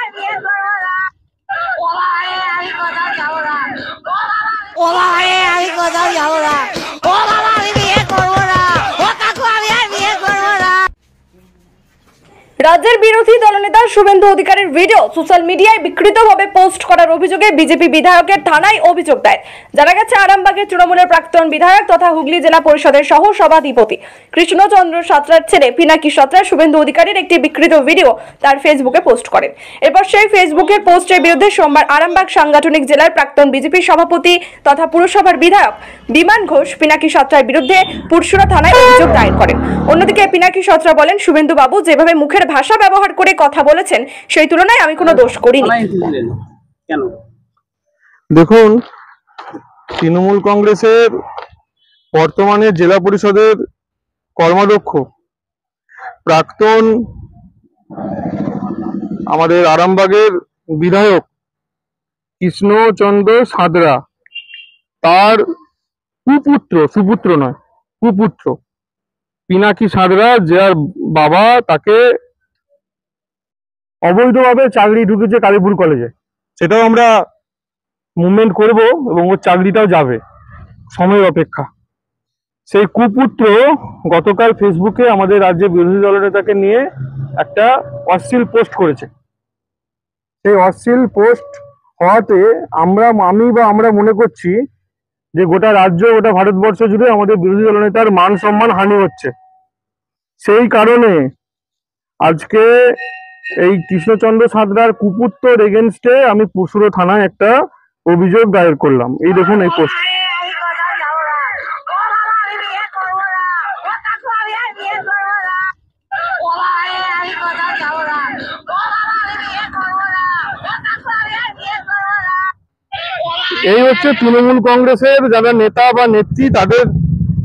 ও বাবা রে আমি কোথাও যাবো না। ও বাবা আমি বিয়ে করবো না। ও কাকু আমি আর বিয়ে করবো না। রাজ্যের বিরোধী দলনেতা শুভেন্দু অধিকারীর ভিডিও সোশ্যাল মিডিয়ায় বিকৃতভাবে পোস্ট করার অভিযোগে বিজেপি বিধায়কের থানায় অভিযোগ দায়ের। জানা গেছে, আরামবাগের তৃণমূলের প্রাক্তন বিধায়ক তথা হুগলি জেলা পরিষদের সহ সভাধিপতি কৃষ্ণচন্দ্র সাঁতরার ছেলে পিনাকি সাঁতরা শুভেন্দু অধিকারীর একটি বিকৃত ভিডিও তার ফেসবুকে পোস্ট করেন। এরপর সেই ফেসবুকের পোস্টের বিরুদ্ধে সোমবার আরামবাগ সাংগঠনিক জেলার প্রাক্তন বিজেপি সভাপতি তথা পুরসভার বিধায়ক বিমান ঘোষ পিনাকি সাঁতরার বিরুদ্ধে পুরসুরা থানায় অভিযোগ দায়ের করেন। অন্যদিকে পিনাকি সাঁতরা বলেন, শুভেন্দু বাবু যেভাবে মুখের ভাষা ব্যবহার করে কথা বলেছেন সেই তুলনায় আমি কোনো দোষ করিনি। দেখুন, তৃণমূল কংগ্রেসের বর্তমানে জেলা পরিষদের কর্মাধ্যক্ষ প্রাক্তন আমাদের আরামবাগের বিধায়ক কৃষ্ণচন্দ্র সাঁতরা তার সুপুত্র নয় কুপুত্র পিনাকি সাঁতরা, যার বাবা তাকে অবৈধভাবে চাকরি ঢুকেছে কালীপুর কলেজে, সেটাও আমরা মুভমেন্ট করব এবং ওর চাকরিটাও যাবে, সময়ের অপেক্ষা। সেই কুপুত্র গতকাল ফেসবুকে আমাদের রাজ্যের বিরোধী দলনেতাকে নিয়ে একটা অশ্লীল পোস্ট করেছে। সেই অশ্লীল পোস্ট হওয়াতে আমরা মনে করছি যে গোটা রাজ্য, গোটা ভারতবর্ষ জুড়ে আমাদের বিরোধী দলনেতার মান সম্মান হানি হচ্ছে। সেই কারণে আজকে এই কৃষ্ণচন্দ্র সাঁতরার কুপুত্রর এগেনস্টে আমি পুরসুরা থানায় একটা অভিযোগ দায়ের করলাম। এই দেখুন এই পোস্ট। এই হচ্ছে তৃণমূল কংগ্রেসের যারা নেতা বা নেত্রী, তাদের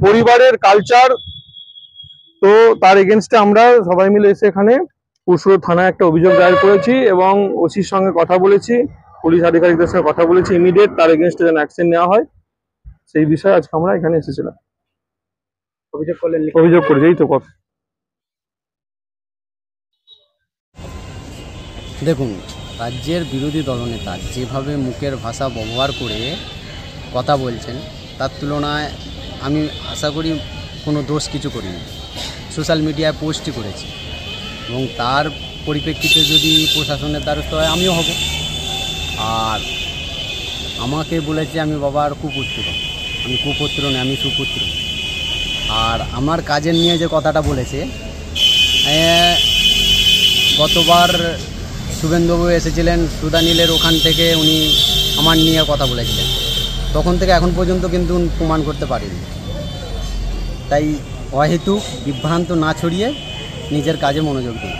পরিবারের কালচার। তো তার এগেনস্টে আমরা সবাই মিলে এসে এখানে পুরসুরা থানায় একটা অভিযোগ দায়ের করেছি এবং ওসির সঙ্গে কথা বলেছি, পুলিশ আধিকারিকদের সঙ্গে কথা বলেছি, ইমিডিয়েট তার এগেনস্টে যেন অ্যাকশন নেওয়া হয় সেই বিষয়ে আজকে আমরা এখানে এসেছিলাম। অভিযোগ করেছি, এই তো কথা। দেখুন, রাজ্যের বিরোধী দলনেতা যেভাবে মুখের ভাষা ব্যবহার করে কথা বলছেন তার তুলনায় আমি আশা করি কোনো দোষ কিছু করিনি। সোশ্যাল মিডিয়ায় পোস্টই করেছি এবং তার পরিপ্রেক্ষিতে যদি প্রশাসনের দ্বারস্থ হয় আমিও হব। আর আমাকে বলেছে আমি বাবার কুপুত্র, আমি কুপুত্র নয়, আমি সুপুত্র। আর আমার কাজের নিয়ে যে কথাটা বলেছে, গতবার শুভেন্দুবাবু এসেছিলেন সুদানীলের ওখান থেকে, উনি আমার নিয়ে কথা বলেছিলেন, তখন থেকে এখন পর্যন্ত কিন্তু প্রমাণ করতে পারিনি। তাই অহেতুক বিভ্রান্ত না ছড়িয়ে নিজের কাজে মনোযোগ দিন।